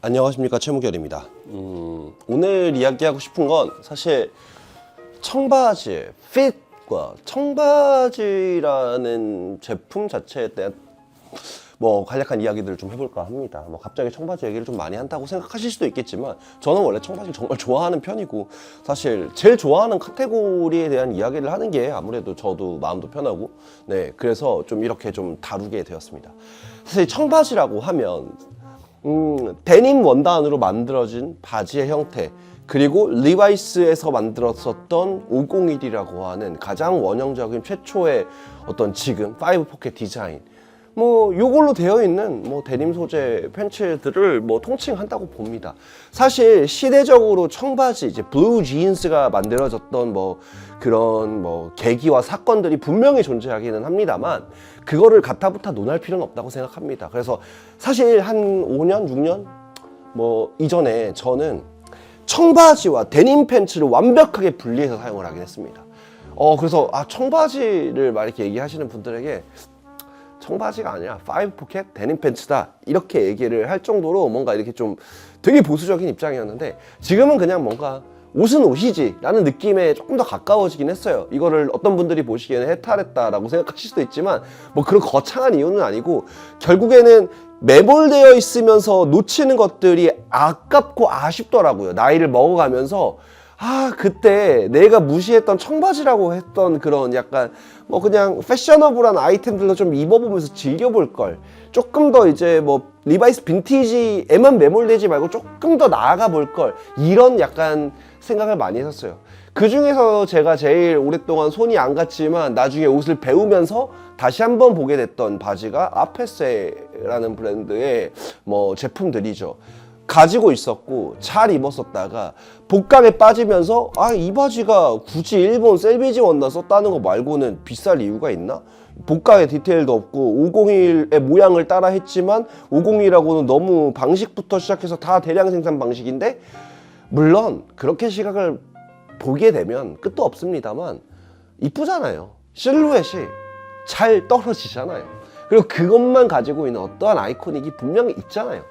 안녕하십니까, 최무결입니다. 오늘 이야기하고 싶은 건 사실 청바지의 핏과 청바지라는 제품 자체에 대한 간략한 이야기들을 좀 해볼까 합니다. 갑자기 청바지 얘기를 좀 많이 한다고 생각하실 수도 있겠지만 저는 원래 청바지를 정말 좋아하는 편이고 사실 제일 좋아하는 카테고리에 대한 이야기를 하는 게 아무래도 저도 마음도 편하고 그래서 좀 이렇게 좀 다루게 되었습니다. 사실 청바지라고 하면 데님 원단으로 만들어진 바지의 형태, 그리고 리바이스에서 만들었었던 501이라고 하는 가장 원형적인 최초의 어떤 지금 5포켓 디자인, 요걸로 되어 있는 데님 소재 팬츠들을 통칭한다고 봅니다. 사실 시대적으로 청바지, 이제 블루 지인스가 만들어졌던 그런 계기와 사건들이 분명히 존재하기는 합니다만 그거를 가타부타 논할 필요는 없다고 생각합니다. 그래서 사실 한 5년, 6년 이전에 저는 청바지와 데님 팬츠를 완벽하게 분리해서 사용을 하긴 했습니다. 그래서 청바지를 막 이렇게 얘기하시는 분들에게 청바지가 아니라 5포켓 데님 팬츠다 이렇게 얘기를 할 정도로 뭔가 이렇게 좀 되게 보수적인 입장이었는데 지금은 그냥 뭔가 옷은 옷이지 라는 느낌에 조금 더 가까워지긴 했어요. 이거를 어떤 분들이 보시기에는 해탈했다라고 생각하실 수도 있지만 그런 거창한 이유는 아니고 결국에는 매몰되어 있으면서 놓치는 것들이 아깝고 아쉽더라고요. 나이를 먹어가면서 그때 내가 무시했던 청바지라고 했던 그런 약간 그냥 패셔너블한 아이템들도 좀 입어보면서 즐겨볼 걸, 조금 더 이제 리바이스 빈티지에만 매몰되지 말고 조금 더 나아가 볼 걸, 이런 약간 생각을 많이 했었어요. 그 중에서 제가 제일 오랫동안 손이 안 갔지만 나중에 옷을 배우면서 다시 한번 보게 됐던 바지가 아페세라는 브랜드의 제품들이죠. 가지고 있었고 잘 입었었다가 복강에 빠지면서 이 바지가 굳이 일본 셀비지 원단 썼다는 거 말고는 비쌀 이유가 있나? 복강에 디테일도 없고 501의 모양을 따라 했지만 501하고는 너무 방식부터 시작해서 다 대량 생산 방식인데, 물론 그렇게 시각을 보게 되면 끝도 없습니다만 이쁘잖아요. 실루엣이 잘 떨어지잖아요. 그리고 그것만 가지고 있는 어떠한 아이코닉이 분명히 있잖아요.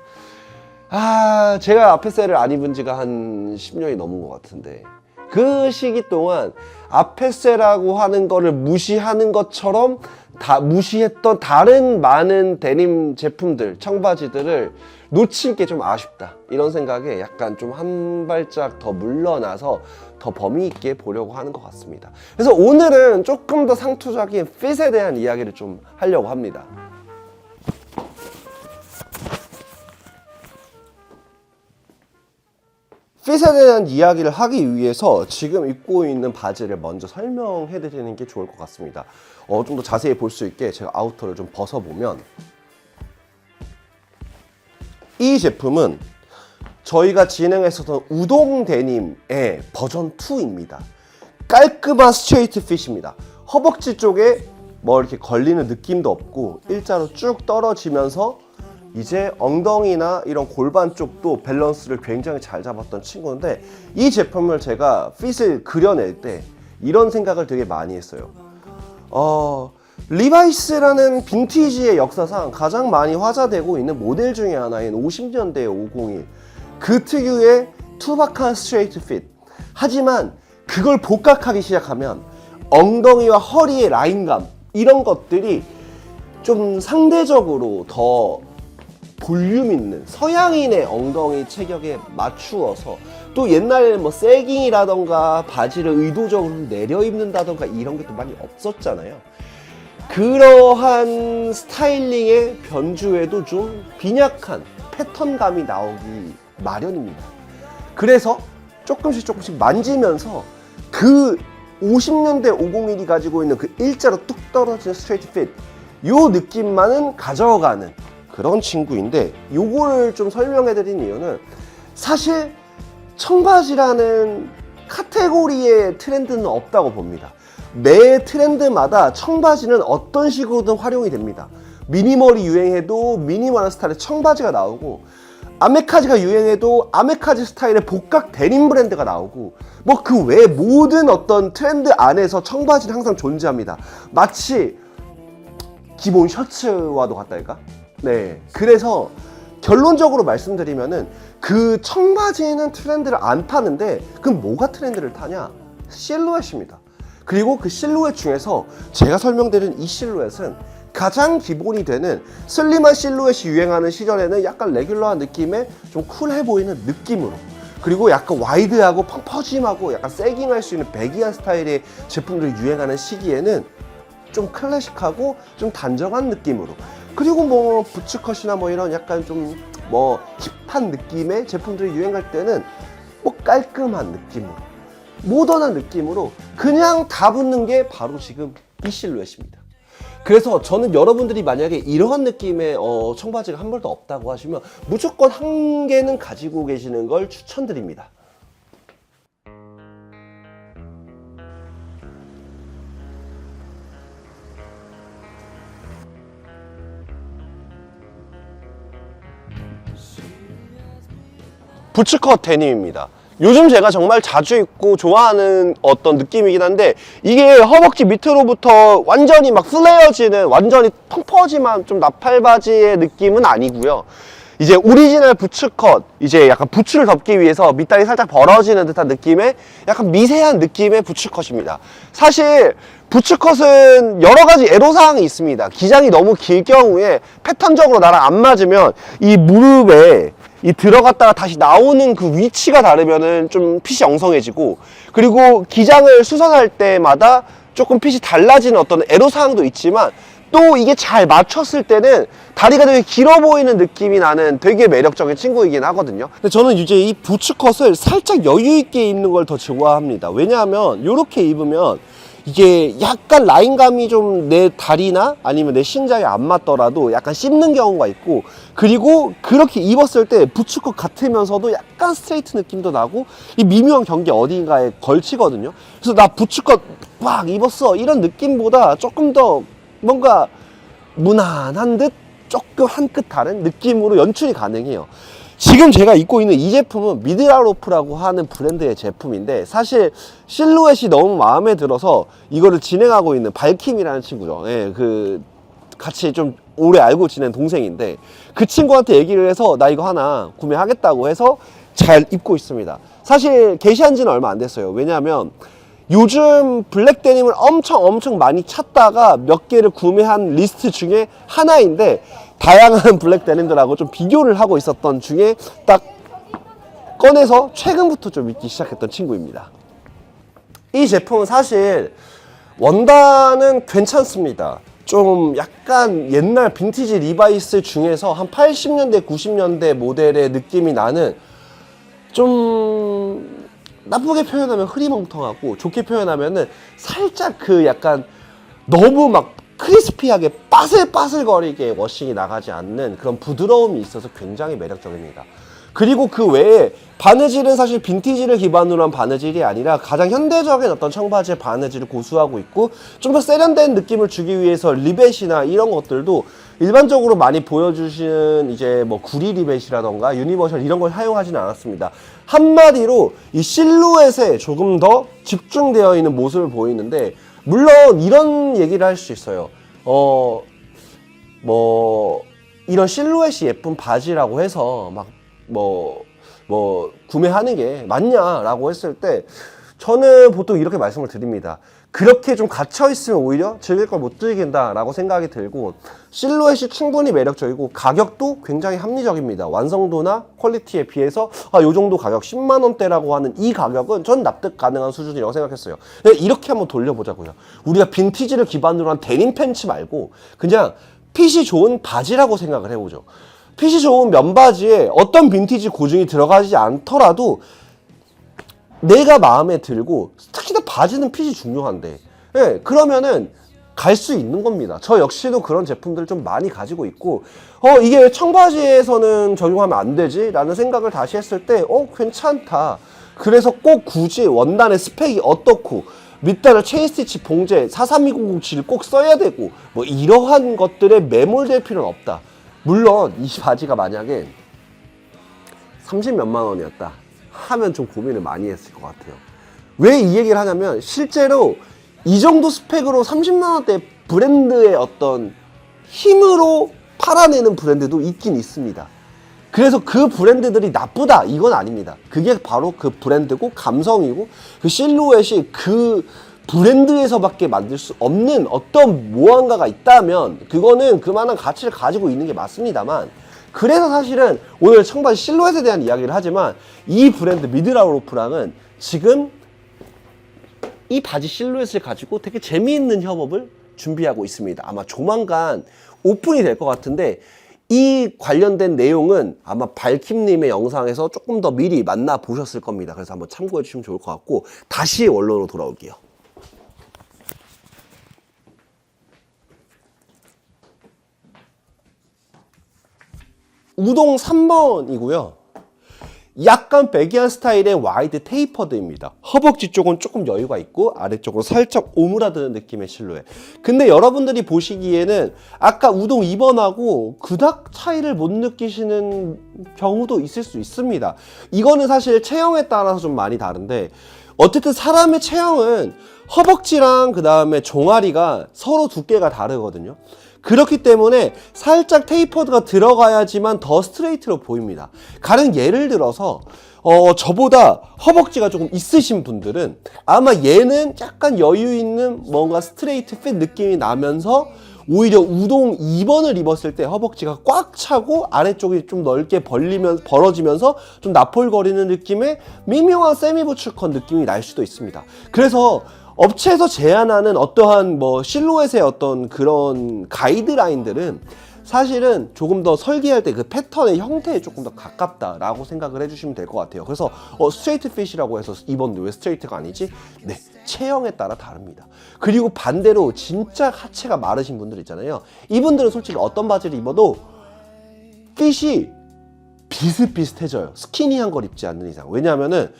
제가 아페세를 안 입은 지가 한 10년이 넘은 것 같은데 그 시기 동안 아페세라고 하는 거를 무시하는 것처럼 무시했던 다른 많은 데님 제품들, 청바지들을 놓칠 게 좀 아쉽다, 이런 생각에 약간 좀 한 발짝 더 물러나서 더 범위 있게 보려고 하는 것 같습니다. 그래서 오늘은 조금 더 상투적인 핏에 대한 이야기를 좀 하려고 합니다. 핏에 대한 이야기를 하기 위해서 지금 입고 있는 바지를 먼저 설명해 드리는 게 좋을 것 같습니다. 좀 더 자세히 볼 수 있게 제가 아우터를 좀 벗어보면, 이 제품은 저희가 진행했었던 우동 데님의 버전 2입니다. 깔끔한 스트레이트 핏입니다. 허벅지 쪽에 이렇게 걸리는 느낌도 없고 일자로 쭉 떨어지면서 이제 엉덩이나 이런 골반 쪽도 밸런스를 굉장히 잘 잡았던 친구인데, 이 제품을 제가 핏을 그려낼 때 이런 생각을 되게 많이 했어요. 리바이스라는 빈티지의 역사상 가장 많이 화자되고 있는 모델 중에 하나인 50년대의 501, 그 특유의 투박한 스트레이트 핏. 하지만 그걸 복각하기 시작하면 엉덩이와 허리의 라인감, 이런 것들이 좀 상대적으로 더 볼륨 있는 서양인의 엉덩이 체격에 맞추어서, 또 옛날에는 세깅이라던가 바지를 의도적으로 내려 입는다던가 이런 게 또 많이 없었잖아요. 그러한 스타일링의 변주에도 좀 빈약한 패턴감이 나오기 마련입니다. 그래서 조금씩 만지면서 그 50년대 501이 가지고 있는 그 일자로 뚝 떨어지는 스트레이트 핏, 요 느낌만은 가져가는 그런 친구인데, 요거를 좀 설명해 드린 이유는 사실 청바지라는 카테고리의 트렌드는 없다고 봅니다. 매 트렌드마다 청바지는 어떤 식으로든 활용이 됩니다. 미니멀이 유행해도 미니멀한 스타일의 청바지가 나오고, 아메카지가 유행해도 아메카지 스타일의 복각 데님 브랜드가 나오고, 그 외 모든 어떤 트렌드 안에서 청바지는 항상 존재합니다. 마치 기본 셔츠와도 같달까? 그래서 결론적으로 말씀드리면은 그 청바지는 트렌드를 안 타는데 그럼 뭐가 트렌드를 타냐? 실루엣입니다. 그리고 그 실루엣 중에서 제가 설명드린 이 실루엣은 가장 기본이 되는 슬림한 실루엣이 유행하는 시절에는 약간 레귤러한 느낌의 좀 쿨해 보이는 느낌으로, 그리고 약간 와이드하고 펑퍼짐하고 약간 세깅할 수 있는 배기한 스타일의 제품들이 유행하는 시기에는 좀 클래식하고 좀 단정한 느낌으로, 그리고 뭐 부츠컷이나 뭐 이런 약간 좀 뭐 힙한 느낌의 제품들이 유행할 때는 뭐 깔끔한 느낌으로, 모던한 느낌으로 그냥 다 붙는 게 바로 지금 이 실루엣입니다. 그래서 저는 여러분들이 만약에 이러한 느낌의 청바지가 한 벌도 없다고 하시면 무조건 한 개는 가지고 계시는 걸 추천드립니다. 부츠컷 데님입니다. 요즘 제가 정말 자주 입고 좋아하는 어떤 느낌이긴 한데, 이게 허벅지 밑으로부터 완전히 막 플레어지는 완전히 펑퍼짐한 좀 나팔바지의 느낌은 아니고요. 이제 오리지널 부츠컷, 이제 약간 부츠를 덮기 위해서 밑단이 살짝 벌어지는 듯한 느낌의 약간 미세한 느낌의 부츠컷입니다. 사실 부츠컷은 여러 가지 애로사항이 있습니다. 기장이 너무 길 경우에 패턴적으로 나랑 안 맞으면 이 무릎에 이 들어갔다가 다시 나오는 그 위치가 다르면은 좀 핏이 엉성해지고, 그리고 기장을 수선할 때마다 조금 핏이 달라지는 어떤 애로사항도 있지만, 또 이게 잘 맞췄을 때는 다리가 되게 길어 보이는 느낌이 나는 되게 매력적인 친구이긴 하거든요. 근데 저는 이제 이 부츠컷을 살짝 여유 있게 입는 걸 더 좋아합니다. 왜냐하면 이렇게 입으면 이게 약간 라인감이 좀 내 다리나 아니면 내 신장에 안 맞더라도 약간 씹는 경우가 있고, 그리고 그렇게 입었을 때 부츠컷 같으면서도 약간 스트레이트 느낌도 나고 이 미묘한 경계 어딘가에 걸치거든요. 그래서 나 부츠컷 막 입었어 이런 느낌보다 조금 더 뭔가 무난한 듯 조금 한 끗 다른 느낌으로 연출이 가능해요. 지금 제가 입고 있는 이 제품은 미드라로프라고 하는 브랜드의 제품인데, 사실 실루엣이 너무 마음에 들어서 이거를 진행하고 있는 발킴이라는 친구죠. 예, 그 같이 좀 오래 알고 지낸 동생인데, 그 친구한테 얘기를 해서 나 이거 하나 구매하겠다고 해서 잘 입고 있습니다. 사실 게시한 지는 얼마 안 됐어요. 왜냐하면 요즘 블랙 데님을 엄청 많이 찾다가 몇 개를 구매한 리스트 중에 하나인데, 다양한 블랙 데님들하고 좀 비교를 하고 있었던 중에 딱 꺼내서 최근부터 좀 입기 시작했던 친구입니다. 이 제품은 사실 원단은 괜찮습니다. 좀 약간 옛날 빈티지 리바이스 중에서 한 80년대 90년대 모델의 느낌이 나는, 좀 나쁘게 표현하면 흐리멍텅하고 좋게 표현하면은 살짝 그 약간 너무 막 크리스피하게 빠슬빠슬거리게 워싱이 나가지 않는 그런 부드러움이 있어서 굉장히 매력적입니다. 그리고 그 외에 바느질은 사실 빈티지를 기반으로 한 바느질이 아니라 가장 현대적인 어떤 청바지의 바느질을 고수하고 있고, 좀 더 세련된 느낌을 주기 위해서 리벳이나 이런 것들도 일반적으로 많이 보여주시는 이제 뭐 구리 리벳이라던가 유니버셜 이런 걸 사용하지는 않았습니다. 한마디로 이 실루엣에 조금 더 집중되어 있는 모습을 보이는데, 물론 이런 얘기를 할 수 있어요. 뭐 이런 실루엣이 예쁜 바지라고 해서 막 구매하는 게 맞냐라고 했을 때, 저는 보통 이렇게 말씀을 드립니다. 그렇게 좀 갇혀있으면 오히려 즐길 걸 못 즐긴다라고 생각이 들고, 실루엣이 충분히 매력적이고 가격도 굉장히 합리적입니다. 완성도나 퀄리티에 비해서 요 정도 가격 10만원대라고 하는 이 가격은 전 납득 가능한 수준이라고 생각했어요. 이렇게 한번 돌려보자고요. 우리가 빈티지를 기반으로 한 데님 팬츠 말고 그냥 핏이 좋은 바지라고 생각을 해보죠. 핏이 좋은 면바지에 어떤 빈티지 고증이 들어가지 않더라도 내가 마음에 들고, 특히나 바지는 핏이 중요한데, 예, 그러면은 갈 수 있는 겁니다. 저 역시도 그런 제품들을 좀 많이 가지고 있고, 이게 청바지에서는 적용하면 안 되지? 라는 생각을 다시 했을 때, 괜찮다. 그래서 꼭 굳이 원단의 스펙이 어떻고, 밑단을 체인 스티치 봉제 43200G를 꼭 써야 되고, 뭐 이러한 것들에 매몰될 필요는 없다. 물론 이 바지가 만약에 30몇만 원이었다 하면 좀 고민을 많이 했을 것 같아요. 왜 이 얘기를 하냐면, 실제로 이 정도 스펙으로 30만 원대 브랜드의 어떤 힘으로 팔아내는 브랜드도 있긴 있습니다. 그래서 그 브랜드들이 나쁘다 이건 아닙니다. 그게 바로 그 브랜드고 감성이고 그 실루엣이 그 브랜드에서밖에 만들 수 없는 어떤 무언가가 있다면 그거는 그만한 가치를 가지고 있는 게 맞습니다만, 그래서 사실은 오늘 청바지 실루엣에 대한 이야기를 하지만 이 브랜드 미드라우로프랑은 지금 이 바지 실루엣을 가지고 되게 재미있는 협업을 준비하고 있습니다. 아마 조만간 오픈이 될 것 같은데 이 관련된 내용은 아마 발킴님의 영상에서 조금 더 미리 만나보셨을 겁니다. 그래서 한번 참고해 주시면 좋을 것 같고, 다시 원론으로 돌아올게요. 우동 3번이고요. 약간 배기한 스타일의 와이드 테이퍼드입니다. 허벅지 쪽은 조금 여유가 있고 아래쪽으로 살짝 오므라드는 느낌의 실루엣. 근데 여러분들이 보시기에는 아까 우동 2번하고 그닥 차이를 못 느끼시는 경우도 있을 수 있습니다. 이거는 사실 체형에 따라서 좀 많이 다른데, 어쨌든 사람의 체형은 허벅지랑 그 다음에 종아리가 서로 두께가 다르거든요. 그렇기 때문에 살짝 테이퍼드가 들어가야지만 더 스트레이트로 보입니다. 가령 예를 들어서 저보다 허벅지가 조금 있으신 분들은 아마 얘는 약간 여유 있는 뭔가 스트레이트 핏 느낌이 나면서 오히려 우동 2번을 입었을 때 허벅지가 꽉 차고 아래쪽이 좀 넓게 벌어지면서 좀 나폴거리는 느낌의 미묘한 세미 부츠컷 느낌이 날 수도 있습니다. 그래서 업체에서 제안하는 어떠한 뭐 실루엣의 어떤 그런 가이드라인들은 사실은 조금 더 설계할 때 그 패턴의 형태에 조금 더 가깝다라고 생각을 해주시면 될 것 같아요. 그래서 스트레이트 핏이라고 해서 입었는데 왜 스트레이트가 아니지? 네, 체형에 따라 다릅니다. 그리고 반대로 진짜 하체가 마르신 분들 있잖아요. 이분들은 솔직히 어떤 바지를 입어도 핏이 비슷비슷해져요. 스키니한 걸 입지 않는 이상. 왜냐하면은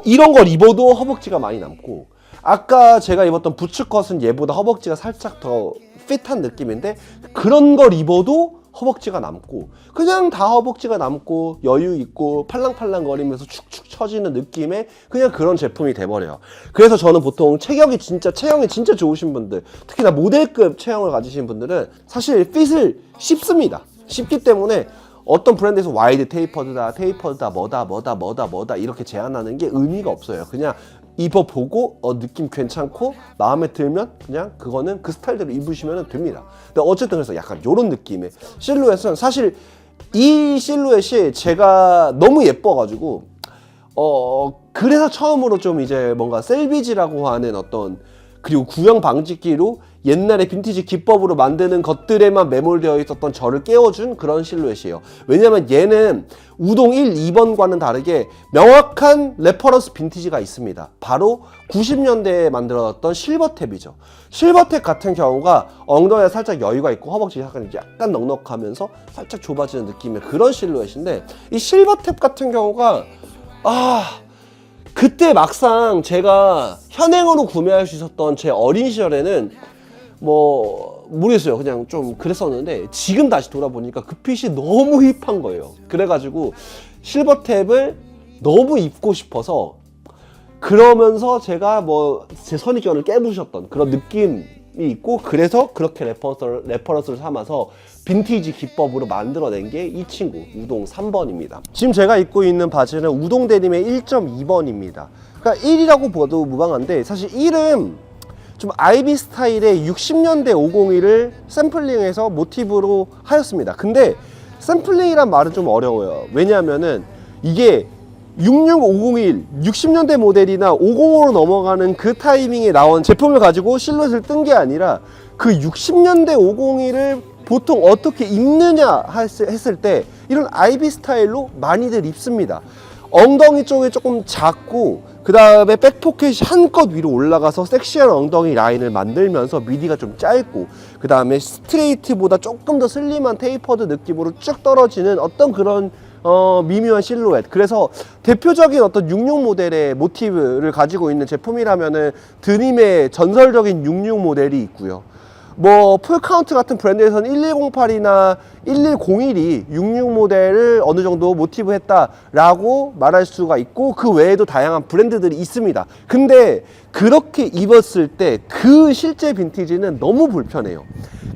이런 걸 입어도 허벅지가 많이 남고, 아까 제가 입었던 부츠컷은 얘보다 허벅지가 살짝 더 핏한 느낌인데 그런 걸 입어도 허벅지가 남고, 그냥 다 허벅지가 남고 여유 있고 팔랑팔랑 거리면서 축축 처지는 느낌의 그냥 그런 제품이 돼버려요. 그래서 저는 보통 체형이 진짜 좋으신 분들, 특히나 모델급 체형을 가지신 분들은 사실 핏을 씹습니다. 씹기 때문에 어떤 브랜드에서 와이드 테이퍼드다 뭐다 이렇게 제안하는 게 의미가 없어요. 그냥 입어보고 느낌 괜찮고 마음에 들면 그냥 그거는 그 스타일대로 입으시면 됩니다. 근데 어쨌든 그래서 약간 이런 느낌의 실루엣은, 사실 이 실루엣이 제가 너무 예뻐가지고 그래서 처음으로 좀 이제 뭔가 셀비지라고 하는 어떤, 그리고 구형 방직기로 옛날에 빈티지 기법으로 만드는 것들에만 매몰되어 있었던 저를 깨워준 그런 실루엣이에요. 왜냐면 얘는 우동 1, 2번과는 다르게 명확한 레퍼런스 빈티지가 있습니다. 바로 90년대에 만들어졌던 실버탭이죠. 실버탭 같은 경우가 엉덩이가 살짝 여유가 있고 허벅지 약간 넉넉하면서 살짝 좁아지는 느낌의 그런 실루엣인데, 이 실버탭 같은 경우가 그때 막상 제가 현행으로 구매할 수 있었던 제 어린 시절에는 뭐 모르겠어요, 그냥 좀 그랬었는데 지금 다시 돌아보니까 그 핏이 너무 힙한 거예요. 그래가지고 실버탭을 너무 입고 싶어서, 그러면서 제가 뭐 제 선입견을 깨부셨던 그런 느낌이 있고, 그래서 그렇게 레퍼런스를 삼아서 빈티지 기법으로 만들어낸 게 이 친구 우동 3번입니다. 지금 제가 입고 있는 바지는 우동 데님의 1.2번입니다. 그러니까 1이라고 봐도 무방한데, 사실 1은 좀 아이비 스타일의 60년대 501을 샘플링해서 모티브로 하였습니다. 근데 샘플링이란 말은 좀 어려워요. 왜냐하면은 이게 66501, 60년대 모델이나 50으로 넘어가는 그 타이밍에 나온 제품을 가지고 실루엣을 뜬 게 아니라 그 60년대 501을 보통 어떻게 입느냐 했을 때 이런 아이비 스타일로 많이들 입습니다. 엉덩이 쪽이 조금 작고 그 다음에 백포켓이 한껏 위로 올라가서 섹시한 엉덩이 라인을 만들면서 미디가 좀 짧고, 그 다음에 스트레이트보다 조금 더 슬림한 테이퍼드 느낌으로 쭉 떨어지는 어떤 그런 미묘한 실루엣. 그래서 대표적인 어떤 66 모델의 모티브를 가지고 있는 제품이라면은 드림의 전설적인 66 모델이 있고요. 뭐 풀카운트 같은 브랜드에서는 1108이나 1101이 66 모델을 어느 정도 모티브 했다라고 말할 수가 있고, 그 외에도 다양한 브랜드들이 있습니다. 근데 그렇게 입었을 때 그 실제 빈티지는 너무 불편해요.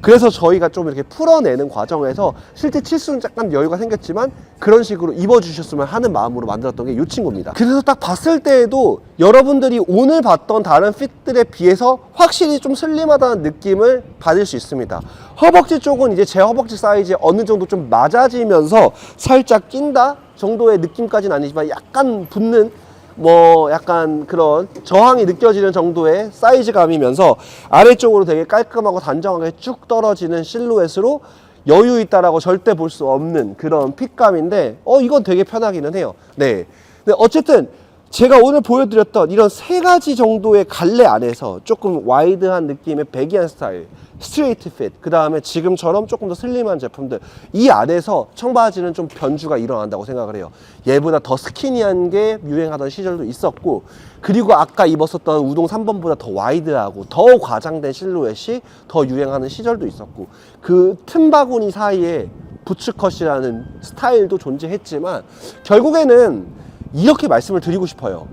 그래서 저희가 좀 이렇게 풀어내는 과정에서 실제 치수는 약간 여유가 생겼지만 그런 식으로 입어주셨으면 하는 마음으로 만들었던 게 이 친구입니다. 그래서 딱 봤을 때에도 여러분들이 오늘 봤던 다른 핏들에 비해서 확실히 좀 슬림하다는 느낌을 받을 수 있습니다. 허벅지 쪽은 이제 제 허벅지 사이즈에 어느 정도 좀 맞아지면서 살짝 낀다 정도의 느낌까지는 아니지만 약간 붙는 뭐 약간 그런 저항이 느껴지는 정도의 사이즈감이면서 아래쪽으로 되게 깔끔하고 단정하게 쭉 떨어지는 실루엣으로 여유 있다라고 절대 볼 수 없는 그런 핏감인데 이건 되게 편하기는 해요. 네. 근데 어쨌든 제가 오늘 보여드렸던 이런 세 가지 정도의 갈래 안에서 조금 와이드한 느낌의 배기한 스타일, 스트레이트 핏, 그 다음에 지금처럼 조금 더 슬림한 제품들, 이 안에서 청바지는 좀 변주가 일어난다고 생각을 해요. 얘보다 더 스키니한 게 유행하던 시절도 있었고, 그리고 아까 입었었던 우동 3번보다 더 와이드하고 더 과장된 실루엣이 더 유행하는 시절도 있었고, 그 틈바구니 사이에 부츠컷이라는 스타일도 존재했지만 결국에는 이렇게 말씀을 드리고 싶어요.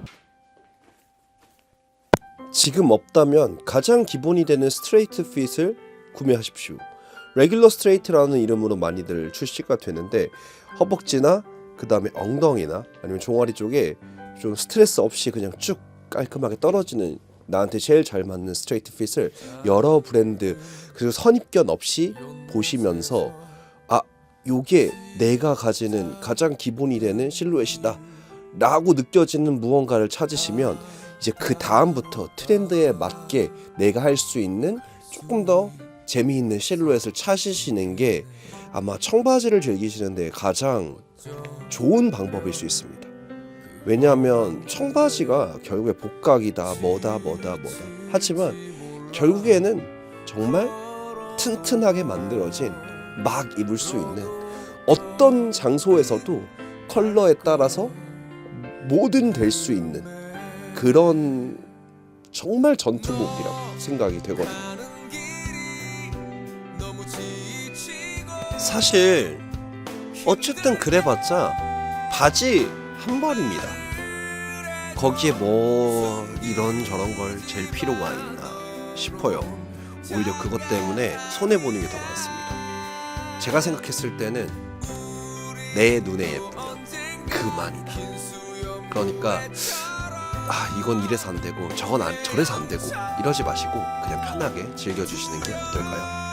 지금 없다면 가장 기본이 되는 스트레이트 핏을 구매하십시오. 레귤러 스트레이트라는 이름으로 많이들 출시가 되는데 허벅지나 그 다음에 엉덩이나 아니면 종아리 쪽에 좀 스트레스 없이 그냥 쭉 깔끔하게 떨어지는 나한테 제일 잘 맞는 스트레이트 핏을 여러 브랜드 그리고 선입견 없이 보시면서 요게 내가 가지는 가장 기본이 되는 실루엣이다 라고 느껴지는 무언가를 찾으시면 이제 그 다음부터 트렌드에 맞게 내가 할 수 있는 조금 더 재미있는 실루엣을 찾으시는 게 아마 청바지를 즐기시는 데 가장 좋은 방법일 수 있습니다. 왜냐하면 청바지가 결국에 복각이다 뭐다 하지만 결국에는 정말 튼튼하게 만들어진 막 입을 수 있는 어떤 장소에서도 컬러에 따라서 뭐든 될 수 있는 그런 정말 전투복이라고 생각이 되거든요. 사실 어쨌든 그래봤자 바지 한 벌입니다. 거기에 뭐 이런저런 걸 잴 필요가 있나 싶어요. 오히려 그것 때문에 손해보는 게 더 많습니다. 제가 생각했을 때는 내 눈에 예쁘면 그만이다. 그러니까 이건 이래서 안 되고 저건 저래서 안 되고 이러지 마시고 그냥 편하게 즐겨주시는 게 어떨까요?